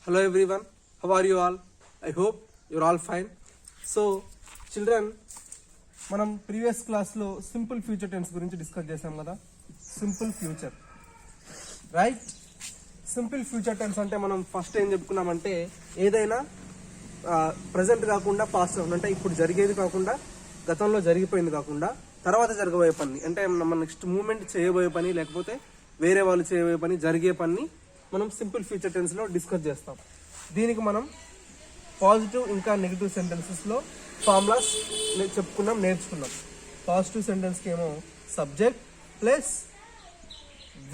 Hello everyone, how are you all? I hope you're all fine. So children, మనం previous క్లాస్లో simple future tense గురించి discuss చేసాం కదా. Simple future, right? Simple future tense అంటే మనం first ఏం చెప్పుకున్నామంటే ఏదైనా ప్రజెంట్ కాకుండా పాస్ట్ అంటే ఇప్పుడు జరిగేది కాకుండా గతంలో జరిగిపోయింది కాకుండా తర్వాత జరగబోయే పని అంటే మన నెక్స్ట్ మూమెంట్ చేయబోయే పని లేకపోతే వేరే వాళ్ళు చేయబోయే పని జరిగే పని మనం సింపుల్ ఫ్యూచర్ టెన్స్లో డిస్కస్ చేస్తాం. దీనికి మనం పాజిటివ్ ఇంకా నెగిటివ్ సెంటెన్సెస్లో ఫార్ములాస్ చెప్పుకున్నాం, నేర్చుకున్నాం. పాజిటివ్ సెంటెన్స్కి ఏమో subject plus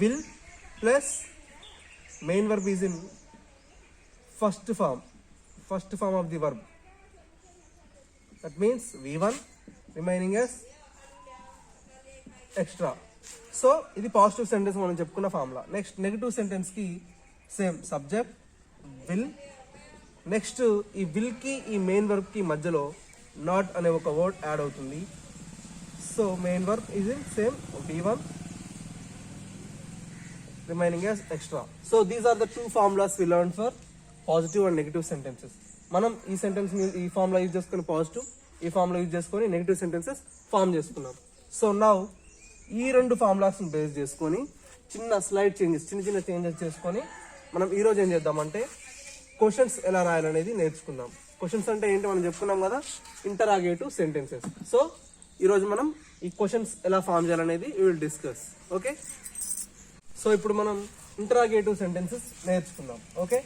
will plus main verb is in first form of the verb. That means V1 remaining as extra. So ఇది పాజిటివ్ సెంటెన్స్ మనం చెప్పుకున్న ఫార్ములా. నెక్స్ట్ నెగిటివ్ సెంటెన్స్కి సేమ్ సబ్జెక్ట్ విల్. నెక్స్ట్ ఈ విల్కి ఈ మెయిన్ వర్బ్కి మధ్యలో నాట్ అనే ఒక వర్డ్ యాడ్ అవుతుంది. So main verb is in same V1 remaining as extra. So these are the two formulas we learn for positive and negative sentences. మనం ఈ సెంటెన్స్ ఈ ఫార్ములా యూజ్ చేసుకుని పాజిటివ్, ఈ ఫార్ములా యూజ్ చేసుకొని negative sentences form చేసుకున్నాం. So now ఈ రెండు ఫార్ములాస్ని base చేసుకొని చిన్న చిన్న చేంజెస్ చేసుకొని మనం ఈరోజు ఏం చేద్దామంటే క్వశ్చన్స్ ఎలా రాయాలనేది నేర్చుకుందాం. క్వశ్చన్స్ అంటే ఏంటి మనం చెప్పుకున్నాం కదా, ఇంటరాగేటివ్ సెంటెన్సెస్. సో ఈరోజు మనం ఈ క్వశ్చన్స్ ఎలా ఫార్మ్ చేయాలనేది we will discuss. Okay, so ఇప్పుడు మనం ఇంటరాగేటివ్ సెంటెన్సెస్ నేర్చుకుందాం. ఓకే,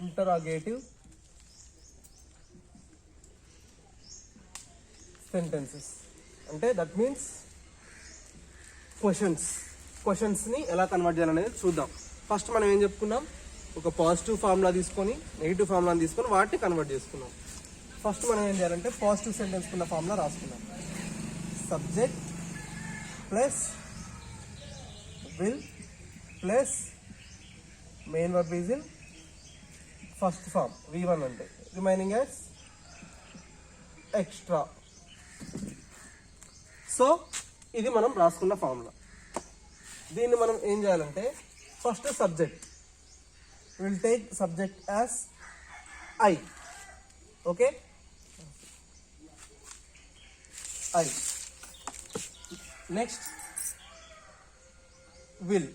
ఇంటరాగేటివ్ సెంటెన్సెస్ అంటే దట్ మీన్స్ క్వశ్చన్స్ని ఎలా కన్వర్ట్ చేయాలనేది చూద్దాం. ఫస్ట్ మనం ఏం చెప్పుకున్నాం, ఒక పాజిటివ్ ఫార్ములా తీసుకొని నెగిటివ్ ఫార్ములాని తీసుకొని వాటిని కన్వర్ట్ చేసుకున్నాం. ఫస్ట్ మనం ఏం చేయాలంటే పాజిటివ్ సెంటెన్స్ కున్న ఫార్ములా రాసుకున్నాం. Subject plus will plus main verb is in first form V1 అంటే రిమైనింగ్ యాజ్ ఎక్స్ట్రా. సో ఇది మనం రాసుకున్న ఫార్ములా. దీన్ని మనం ఏం చేయాలంటే first subject will take subject as I. Okay, I. Next will.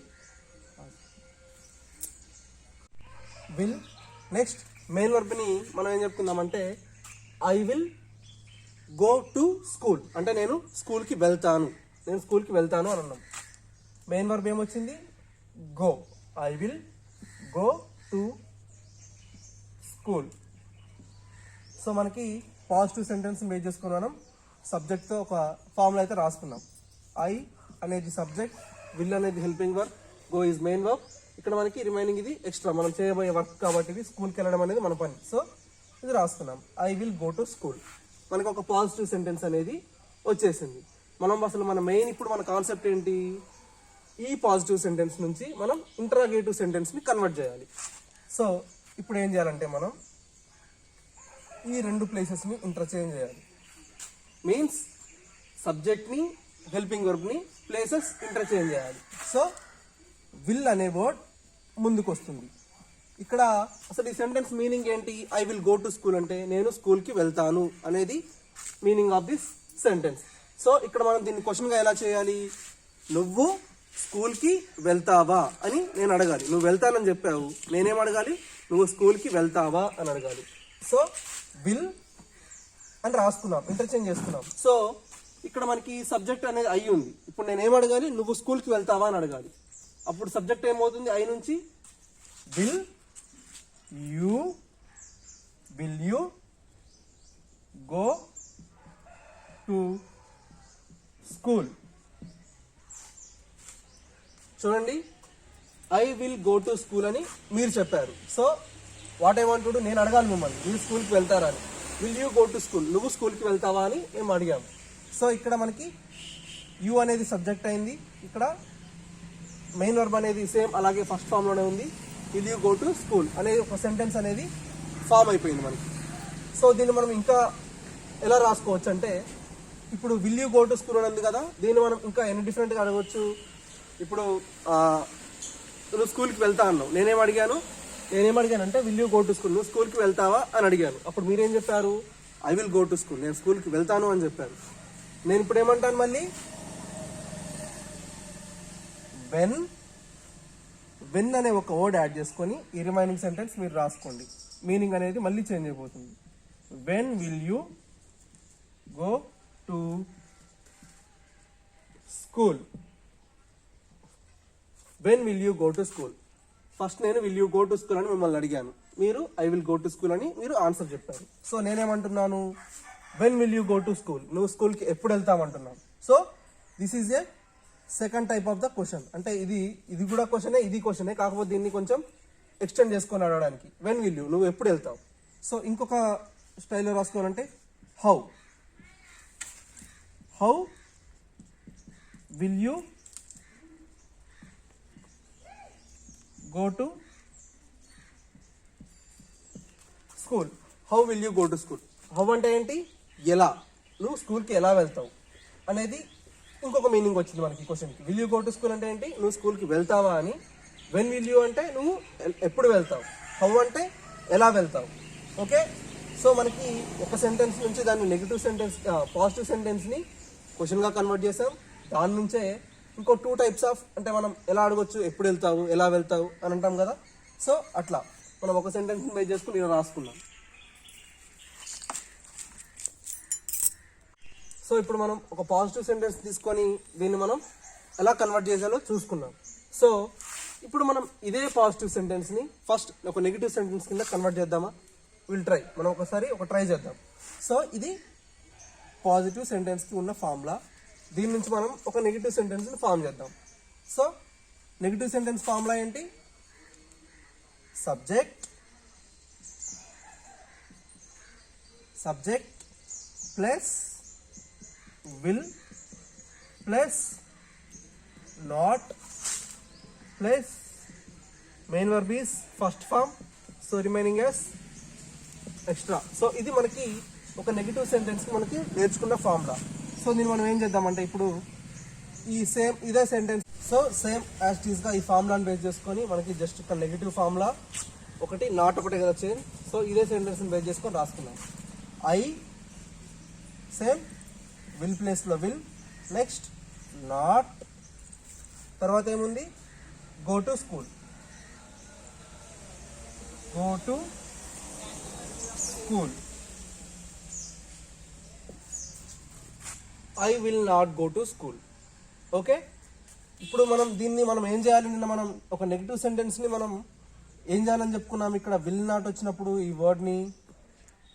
Next main వర్బ్ని మనం ఏం చెప్పుకుందామంటే I will go to school అంటే నేను స్కూల్కి వెళ్తాను అని అన్నాం. మెయిన్ వర్బ్ ఏమొచ్చింది, go. I will go to school. So మనకి పాజిటివ్ సెంటెన్స్ బేస్ చేసుకుని మనం సబ్జెక్ట్తో ఒక ఫార్ములా అయితే రాసుకున్నాం. ఐ అనేది సబ్జెక్ట్, విల్ అనేది helping verb, go is main verb. ఇక్కడ మనకి రిమైనింగ్ ఇది ఎక్స్ట్రా మనం చేయబోయే వర్క్ కాబట్టి ఇది స్కూల్కి వెళ్ళడం అనేది మన పని. సో ఇది రాసుకున్నాం, I will go to school. మనకి ఒక పాజిటివ్ సెంటెన్స్ అనేది వచ్చేసింది. మనం అసలు మన మెయిన్ ఇప్పుడు మన కాన్సెప్ట్ ఏంటి, ఈ పాజిటివ్ సెంటెన్స్ నుంచి మనం ఇంటరాగేటివ్ సెంటెన్స్ని కన్వర్ట్ చేయాలి. సో ఇప్పుడు ఏం చేయాలంటే మనం ఈ రెండు ప్లేసెస్ని ఇంటర్చేంజ్ చేయాలి. మీన్స్ సబ్జెక్ట్ని హెల్పింగ్ వర్బ్ని ప్లేసెస్ ఇంటర్చేంజ్ చేయాలి. సో విల్ అనే వర్డ్ ముందుకు వస్తుంది. ఇక్కడ అసలు ఈ సెంటెన్స్ మీనింగ్ ఏంటి, I will go to school అంటే నేను స్కూల్కి వెళ్తాను అనేది meaning of this sentence. So ఇక్కడ మనం దీన్ని క్వశ్చన్గా ఎలా చేయాలి, నువ్వు స్కూల్కి వెళ్తావా అని నేను అడగాలి. నువ్వు వెళ్తానని చెప్పావు, నేనేం అడగాలి, నువ్వు స్కూల్కి వెళ్తావా అని అడగాలి. సో విల్ అని రాసుకున్నాం, ఇంటర్చేంజ్ చేసుకున్నాం. సో ఇక్కడ మనకి సబ్జెక్ట్ అనేది ఐ ఉంది. ఇప్పుడు నేనేం అడగాలి, నువ్వు స్కూల్కి వెళ్తావా అని అడగాలి. అప్పుడు సబ్జెక్ట్ ఏమవుతుంది, ఐ నుంచి will you go to school. చూడండి, I will go to school అని మీరు చెప్పారు. So what I want to do, నేను అడగాలి మిమ్మల్ని, మీరు స్కూల్కి వెళ్తారా అని. Will you go to school, నువ్వు స్కూల్కి వెళ్తావా అని మేము అడిగాము. సో ఇక్కడ మనకి యూ అనేది సబ్జెక్ట్ అయింది, ఇక్కడ మెయిన్ వర్బ్ అనేది సేమ్ అలాగే ఫస్ట్ ఫామ్ లోనే ఉంది. Will you go to school అనేది ఒక సెంటెన్స్ అనేది ఫామ్ అయిపోయింది మనకి. సో దీన్ని మనం ఇంకా ఎలా రాసుకోవచ్చు అంటే, ఇప్పుడు will you go to school అని ఉంది కదా, దీన్ని మనం ఇంకా ఎన్ని డిఫరెంట్గా అడగవచ్చు. ఇప్పుడు నువ్వు స్కూల్కి వెళ్తా అన్నావు, నేనేం అడిగాను అంటే will you go to school, నువ్వు స్కూల్కి వెళ్తావా అని అడిగాను. అప్పుడు మీరేం చెప్పారు, I will go to school, నేను స్కూల్కి వెళ్తాను అని చెప్పారు. నేను ఇప్పుడు ఏమంటాను మళ్ళీ, వెన్ అనే ఒక వర్డ్ యాడ్ చేసుకొని ఈ రిమైనింగ్ సెంటెన్స్ మీరు రాసుకోండి. మీనింగ్ అనేది మళ్ళీ చేంజ్ అయిపోతుంది. When will you go to school, when will you go to school. First నేను will you go to school అని మిమ్మల్ని అడిగాను, మీరు I will go to school అని మీరు ఆన్సర్ చెప్పారు. సో నేనేమంటున్నాను, when will you go to school, నువ్వు స్కూల్కి ఎప్పుడు వెళ్తామంటున్నాను. So this is a second type of the question. అంటే ఇది కూడా క్వశ్చనే, ఇది క్వశ్చనే, కాకపోతే దీన్ని కొంచెం ఎక్స్టెండ్ చేసుకొని అడగడానికి. వెన్ విల్ యూ, నువ్వు ఎప్పుడు వెళ్తావు. సో ఇంకొక స్టైల్లో రాసుకోవాలంటే how will you go to school. How will you go to school. How అంటే ఏంటి, ఎలా, నువ్వు స్కూల్కి ఎలా వెళ్తావు అనేది ఇంకొక మీనింగ్ వచ్చింది మనకి క్వశ్చన్కి. Will you go to school అంటే ఏంటి, నువ్వు స్కూల్కి వెళ్తావా అని. వెన్ విల్ యూ అంటే నువ్వు ఎప్పుడు వెళ్తావు. హౌ అంటే ఎలా వెళ్తావు. ఓకే, సో మనకి ఒక సెంటెన్స్ నుంచి దాన్ని నెగిటివ్ సెంటెన్స్, పాజిటివ్ సెంటెన్స్ని క్వశ్చన్గా కన్వర్ట్ చేసాం. దాని నుంచే ఇంకో 2 టైప్స్ ఆఫ్, అంటే మనం ఎలా అడగొచ్చు, ఎప్పుడు వెళ్తావు, ఎలా వెళ్తావు అని అంటాం కదా. సో అట్లా మనం ఒక సెంటెన్స్ని బేస్ చేసుకుని ఇలా రాసుకున్నాం. సో ఇప్పుడు మనం ఒక పాజిటివ్ సెంటెన్స్ తీసుకొని దీన్ని మనం ఎలా కన్వర్ట్ చేసాలో చూసుకున్నాం. సో ఇప్పుడు మనం ఇదే పాజిటివ్ సెంటెన్స్ని ఫస్ట్ ఒక నెగిటివ్ సెంటెన్స్ కింద కన్వర్ట్ చేద్దామా. విల్ ట్రై, మనం ఒకసారి ట్రై చేద్దాం. సో ఇది పాజిటివ్ సెంటెన్స్కి ఉన్న ఫార్ములా. దీని నుంచి మనం ఒక నెగిటివ్ సెంటెన్స్ని ఫామ్ చేద్దాం. సో నెగిటివ్ సెంటెన్స్ ఫార్ములా ఏంటి, subject plus will plus not plus main verb is first form, so remaining as extra. So ఇది మనకి ఒక నెగిటివ్ సెంటెన్స్కి మనకి నేర్చుకున్న ఫార్ములా. సో దీన్ని మనం ఏం చేద్దామంటే ఇప్పుడు ఇదే sentence, so same as it ఈస్గా ఈ ఫార్ములాని బేస్ చేసుకొని మనకి జస్ట్ ఒక నెగిటివ్ ఫార్ములా ఒకటి, నాట్ ఒకటే కదా చేంజ్. సో ఇదే సెంటెన్స్ని బేస్ చేసుకొని రాసుకున్నాం. ఐ సేమ్ విల్ ప్లేస్లో విల్, నెక్స్ట్ నాట్, తర్వాత ఏముంది go to school, I will not go to school. Okay, ఇప్పుడు దీన్ని మనం ఏం చేయాలి, నిన్న మనం ఒక నెగిటివ్ సెంటెన్స్ని మనం ఏం చేయాలని చెప్పుకున్నాం. ఇక్కడ విల్ నాట్ వచ్చినప్పుడు ఈ వర్డ్ని,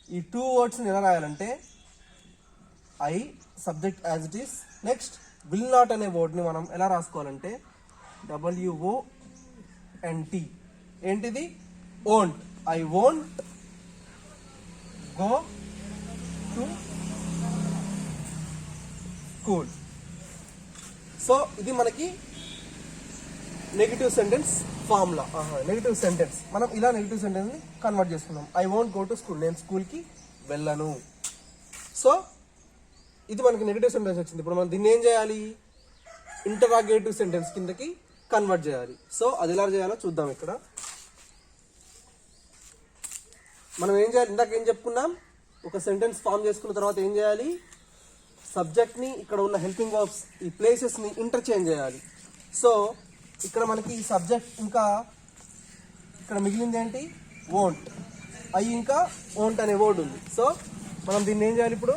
ఈ 2 వర్డ్స్ని ఎలా రాయాలంటే I subject as it is, next will not అనే వర్డ్ని మనం ఎలా రాసుకోవాలంటే WONT. ఏంటిది, won't, I won't go to school. So ఇది మనకి negative sentence formula. Negative sentence మనం ఇలా నెగిటివ్ సెంటెన్స్ని కన్వర్ట్ చేసుకున్నాం. I won't go to school, నేను స్కూల్కి వెళ్ళను. సో ఇది మనకి నెగిటివ్ సెంటెన్స్ వచ్చింది. ఇప్పుడు మనం దీన్ని ఏం చేయాలి, ఇంటరాగేటివ్ సెంటెన్స్ కిందకి కన్వర్ట్ చేయాలి. సో అది ఎలా చేయాలో చూద్దాం. ఇక్కడ మనం ఏం చేయాలి, ఇందాక ఏం చెప్పుకున్నాం, ఒక సెంటెన్స్ ఫామ్ చేసుకున్న తర్వాత ఏం చేయాలి, సబ్జెక్ట్ని ఇక్కడ ఉన్న హెల్పింగ్ వర్బ్స్ ఈ ప్లేసెస్ని ఇంటర్చేంజ్ చేయాలి. సో ఇక్కడ మనకి సబ్జెక్ట్ ఇంకా ఇక్కడ మిగిలింది ఏంటి, వోంట్, ఐ ఇంకా వోంట్ అనే వర్డ్ ఉంది. సో మనం దీన్ని ఏం చేయాలి, ఇప్పుడు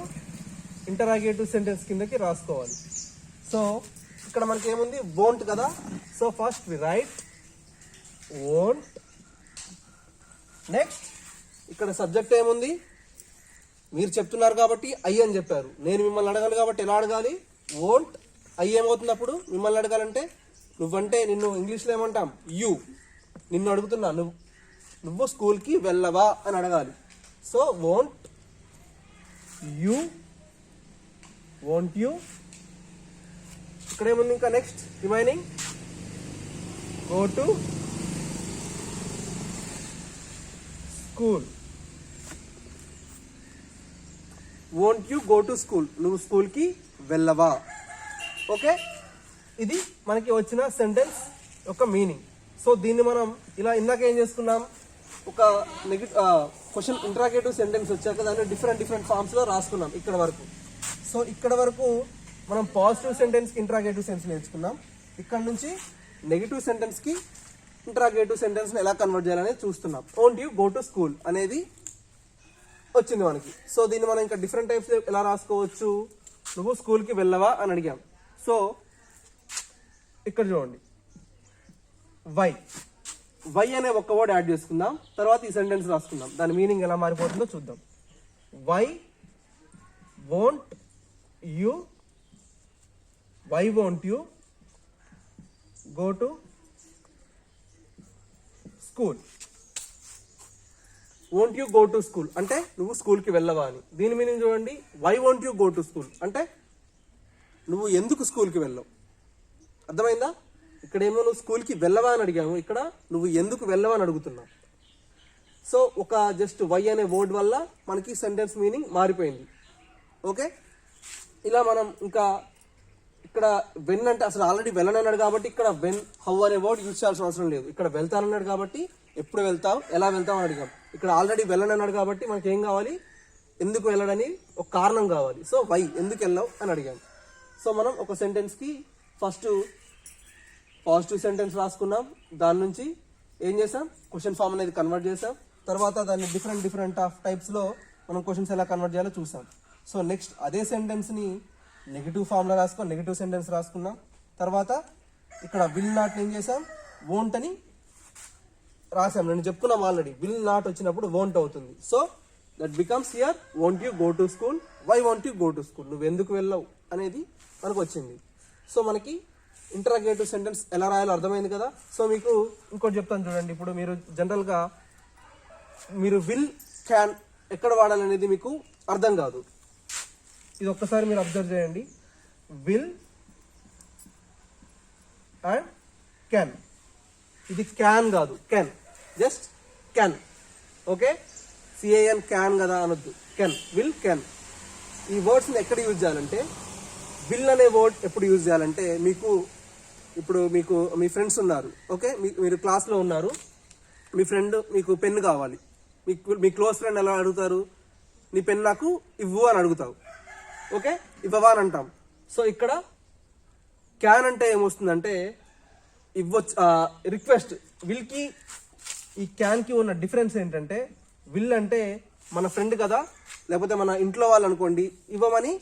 ఇంటరాగేటివ్ సెంటెన్స్ కిందకి రాసుకోవాలి. సో ఇక్కడ మనకి ఏముంది, వోంట్ కదా. So first we write won't, next ఇక్కడ సబ్జెక్ట్ ఏముంది, మీరు చెప్తున్నారు కాబట్టి ఐ అని చెప్పారు, నేను మిమ్మల్ని అడగాలి కాబట్టి ఎలా అడగాలి, వోంట్. ఐ ఏమవుతుంది అప్పుడు, మిమ్మల్ని అడగాలంటే నువ్వంటే నిన్ను ఇంగ్లీష్లో ఏమంటాం, యూ. నిన్ను అడుగుతున్నా, నువ్వు స్కూల్కి వెళ్ళవా అని అడగాలి. So won't you, won't you. ఇక్కడ ఏముంది ఇంకా next remaining, go to school. Won't you go to school, నువ్వు స్కూల్కి వెళ్ళవా. ఓకే, ఇది మనకి వచ్చిన సెంటెన్స్ యొక్క మీనింగ్. సో దీన్ని మనం ఇలా ఇందాక ఏం చేసుకున్నాం, ఒక క్వశ్చన్ ఇంట్రాగేటివ్ సెంటెన్స్ వచ్చాక దాన్ని డిఫరెంట్ ఫార్మ్స్లో రాసుకున్నాం ఇక్కడ వరకు. సో ఇక్కడ వరకు మనం పాజిటివ్ సెంటెన్స్కి ఇంట్రాగేటివ్ సెన్స్ నేర్చుకున్నాం. ఇక్కడ నుంచి నెగిటివ్ సెంటెన్స్కి ఇంట్రాగేటివ్ సెంటెన్స్ని ఎలా కన్వర్ట్ చేయాలనేది చూస్తున్నాం. Won't you go to school అనేది వచ్చింది మనకి. సో దీన్ని మనం ఇంకా డిఫరెంట్ టైప్స్ ఎలా రాసుకోవచ్చు, నువ్వు స్కూల్కి వెళ్ళవా అని అడిగాం. సో ఇక్కడ చూడండి, వై అనే ఒక్క వర్డ్ యాడ్ చేసుకుందాం, తర్వాత ఈ సెంటెన్స్ రాసుకుందాం, దాని మీనింగ్ ఎలా మారిపోతుందో చూద్దాం. Why won't you go to school. Won't you go to school అంటే నువ్వు స్కూల్కి వెళ్ళవా అని. దీని మీనింగ్ చూడండి, why won't you go to school అంటే నువ్వు ఎందుకు స్కూల్కి వెళ్ళవు. అర్థమైందా? ఇక్కడేమో నువ్వు స్కూల్కి వెళ్ళవా అని అడిగాము, ఇక్కడ నువ్వు ఎందుకు వెళ్ళవా అని అడుగుతున్నావు. సో ఒక జస్ట్ వై అనే వర్డ్ వల్ల మనకి సెంటెన్స్ మీనింగ్ మారిపోయింది. ఓకే, ఇలా మనం ఇంకా ఇక్కడ వెన్ అంటే అసలు ఆల్రెడీ వెళ్ళనన్నాడు కాబట్టి ఇక్కడ వెన్ హౌ అనే వర్డ్ యూజ్ చేయాల్సిన అవసరం లేదు. ఇక్కడ వెళ్తానన్నాడు కాబట్టి ఎప్పుడు వెళ్తావు, ఎలా వెళ్తావు అని అడిగాం. ఇక్కడ ఆల్రెడీ వెళ్ళనన్నాడు కాబట్టి మనకి ఏం కావాలి, ఎందుకు వెళ్ళడని ఒక కారణం కావాలి. సో వై, ఎందుకు వెళ్ళావు అని అడిగాం. సో మనం ఒక సెంటెన్స్కి ఫస్ట్ పాజిటివ్ సెంటెన్స్ రాసుకున్నాం, దాని నుంచి ఏం చేసాం, క్వశ్చన్ ఫామ్ అనేది కన్వర్ట్ చేసాం. తర్వాత దాన్ని డిఫరెంట్ ఆఫ్ టైప్స్లో మనం క్వశ్చన్స్ ఎలా కన్వర్ట్ చేయాలో చూసాం. సో నెక్స్ట్ అదే సెంటెన్స్ని నెగిటివ్ ఫామ్లో నెగిటివ్ సెంటెన్స్ రాసుకున్నాం. తర్వాత ఇక్కడ విల్ నాట్ ఏం చేసాం, వోంట్ అని రాసాం. నేను చెప్పుకున్నాం ఆల్రెడీ, విల్ నాట్ వచ్చినప్పుడు వోంట్ అవుతుంది. So that becomes here won't you go to school, why won't you go to school, నువ్వు ఎందుకు వెళ్ళవు అనేది మనకు వచ్చింది. సో మనకి ఇంటరాగేటివ్ సెంటెన్స్ ఎలా రాయాలో అర్థమైంది కదా. సో మీకు ఇంకోటి చెప్తాను చూడండి, ఇప్పుడు మీరు జనరల్గా మీరు విల్ క్యాన్ ఎక్కడ వాడాలనేది మీకు అర్థం కాదు. ఇది ఒక్కసారి మీరు అబ్జర్వ్ చేయండి, విల్ అండ్ క్యాన్, ఇది క్యాన్ కాదు, can, just can. Okay, CAN can కదా అనొద్దు, కెన్, విల్ కెన్. ఈ వర్డ్స్ని ఎక్కడ యూజ్ చేయాలంటే, విల్ అనే వర్డ్ ఎప్పుడు యూజ్ చేయాలంటే, ఇప్పుడు మీకు మీ ఫ్రెండ్స్ ఉన్నారు. ఓకే, మీరు క్లాస్లో ఉన్నారు, మీ ఫ్రెండ్ మీకు పెన్ కావాలి. మీ క్లోజ్ ఫ్రెండ్ ఎలా అడుగుతారు, నీ పెన్ నాకు ఇవ్వు అని అడుగుతావు. ఓకే, ఇవ్వవా అని అంటాం. సో ఇక్కడ క్యాన్ అంటే ఏమొస్తుందంటే ఇవ్వచ్చు, రిక్వెస్ట్. విల్కి ఈ క్యాన్కి ఉన్న డిఫరెన్స్ ఏంటంటే, విల్ అంటే మన ఫ్రెండ్ కదా, లేకపోతే మన ఇంట్లో వాళ్ళు అనుకోండి, ఇవ్వమని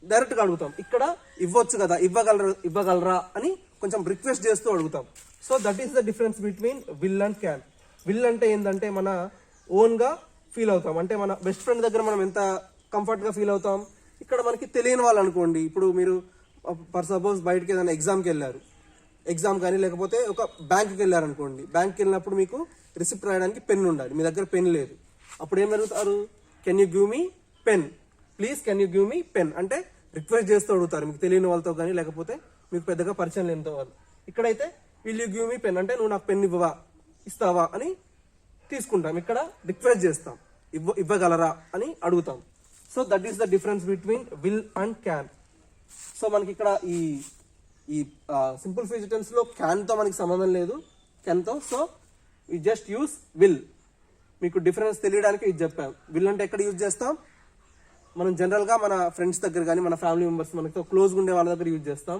డైరెక్ట్గా అడుగుతాం. ఇక్కడ ఇవ్వచ్చు కదా, ఇవ్వగలరా అని కొంచెం రిక్వెస్ట్ చేస్తూ అడుగుతాం. So that is the difference between will and can. Will అంటే ఏంటంటే మన ఓన్గా ఫీల్ అవుతాం, అంటే మన బెస్ట్ ఫ్రెండ్ దగ్గర మనం ఎంత కంఫర్ట్గా ఫీల్ అవుతాం. ఇక్కడ మనకి తెలియని వాళ్ళు అనుకోండి, ఇప్పుడు మీరు ఫర్ సపోజ్ బయటకి ఏదైనా ఎగ్జామ్ కానీ లేకపోతే ఒక బ్యాంక్కి వెళ్ళారనుకోండి. బ్యాంక్కి వెళ్ళినప్పుడు మీకు రిసిప్ట్ రాయడానికి పెన్ ఉండాలి, మీ దగ్గర పెన్ లేదు. అప్పుడు ఏం అడుగుతారు, can you give me pen, please can you give me pen అంటే రిక్వెస్ట్ చేస్తూ అడుగుతారు, మీకు తెలియని వాళ్ళతో కానీ లేకపోతే మీకు పెద్దగా పరిచయం లేనితో వాళ్ళు. ఇక్కడైతే will you give me pen అంటే నువ్వు నాకు పెన్ ఇస్తావా అని తీసుకుంటాం. ఇక్కడ రిక్వెస్ట్ చేస్తాం, ఇవ్వగలరా అని అడుగుతాం. So that is the difference between will and can. So మనకి ఇక్కడ ఈ సింపుల్ ఫ్యూచర్ టెన్స్ లో క్యాన్తో మనకి సంబంధం లేదు, కెన్తో. So we just use will. మీకు డిఫరెన్స్ తెలియడానికి ఇది చెప్పాం. విల్ అంటే ఎక్కడ యూజ్ చేస్తాం, మనం జనరల్గా మన ఫ్రెండ్స్ దగ్గర కానీ మన ఫ్యామిలీ మెంబర్స్ మనతో క్లోజ్గా ఉండే వాళ్ళ దగ్గర యూజ్ చేస్తాం.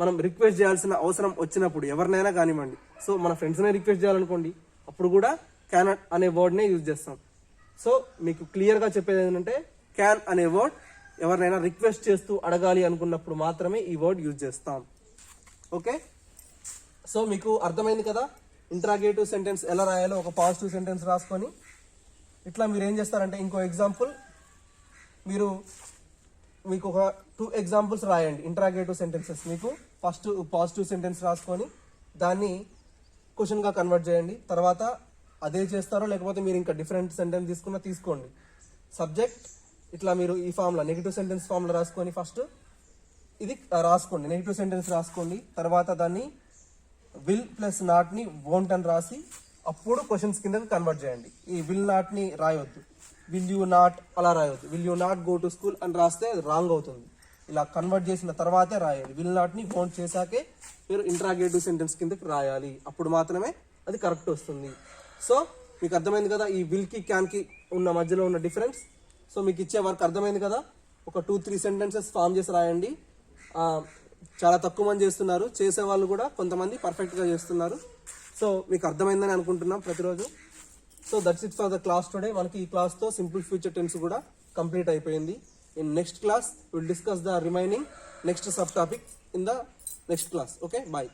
మనం రిక్వెస్ట్ చేయాల్సిన అవసరం వచ్చినప్పుడు ఎవరినైనా కానివ్వండి, సో మన ఫ్రెండ్స్నే రిక్వెస్ట్ చేయాలనుకోండి, అప్పుడు కూడా క్యాన్ అనే వర్డ్నే యూజ్ చేస్తాం. సో మీకు క్లియర్గా చెప్పేది ఏంటంటే, క్యాన్ అనే వర్డ్ ఎవరినైనా రిక్వెస్ట్ చేస్తూ అడగాలి అనుకున్నప్పుడు మాత్రమే ఈ వర్డ్ యూజ్ చేస్తాం. ఓకే, సో మీకు అర్థమైంది కదా ఇంటరాగేటివ్ సెంటెన్స్ ఎలా రాయాలో. ఒక పాజిటివ్ సెంటెన్స్ రాసుకొని ఇట్లా మీరు ఏం చేస్తారంటే, ఇంకో ఎగ్జాంపుల్ మీకు ఒక 2 ఎగ్జాంపుల్స్ రాయండి ఇంటరాగేటివ్ సెంటెన్సెస్. మీకు ఫస్ట్ పాజిటివ్ సెంటెన్స్ రాసుకొని దాన్ని క్వశ్చన్గా కన్వర్ట్ చేయండి. తర్వాత అదే చేస్తారో లేకపోతే మీరు ఇంకా డిఫరెంట్ సెంటెన్స్ తీసుకోండి. సబ్జెక్ట్ ఇట్లా మీరు ఈ ఫామ్లో నెగిటివ్ సెంటెన్స్ ఫామ్లో రాసుకొని ఫస్ట్ ఇది రాసుకోండి, నెగిటివ్ సెంటెన్స్ రాసుకోండి. తర్వాత దాన్ని విల్ ప్లస్ నాట్ని వోంట్ అని రాసి అప్పుడు క్వశ్చన్స్ కింద కన్వర్ట్ చేయండి. ఈ విల్ నాట్ ని రాయొద్దు, విల్ యూ నాట్ అలా రాయొద్దు. Will you not go to school అని రాస్తే అది రాంగ్ అవుతుంది. ఇలా కన్వర్ట్ చేసిన తర్వాతే రాయాలి. విల్ నాట్ ని వోంట్ చేశాకే మీరు ఇంట్రాగేటివ్ సెంటెన్స్ కిందకి రాయాలి. అప్పుడు మాత్రమే అది కరెక్ట్ వస్తుంది. సో మీకు అర్థమైంది కదా ఈ విల్ కి క్యాన్ కి ఉన్న మధ్యలో ఉన్న డిఫరెన్స్. సో మీకు ఇచ్చే వర్క్ అర్థమైంది కదా. ఒక 2-3 సెంటెన్సెస్ ఫామ్ చేసి రాయండి. చాలా తక్కువ మంది చేస్తున్నారు, చేసే వాళ్ళు కూడా కొంతమంది పర్ఫెక్ట్గా చేస్తున్నారు. సో మీకు అర్థమైందని అనుకుంటున్నాం ప్రతిరోజు. So that's it for the class today. మనకి ఈ క్లాస్తో సింపుల్ ఫ్యూచర్ టెన్స్ కూడా కంప్లీట్ అయిపోయింది. In next class will discuss the remaining next subtopic in the next class. Okay, bye.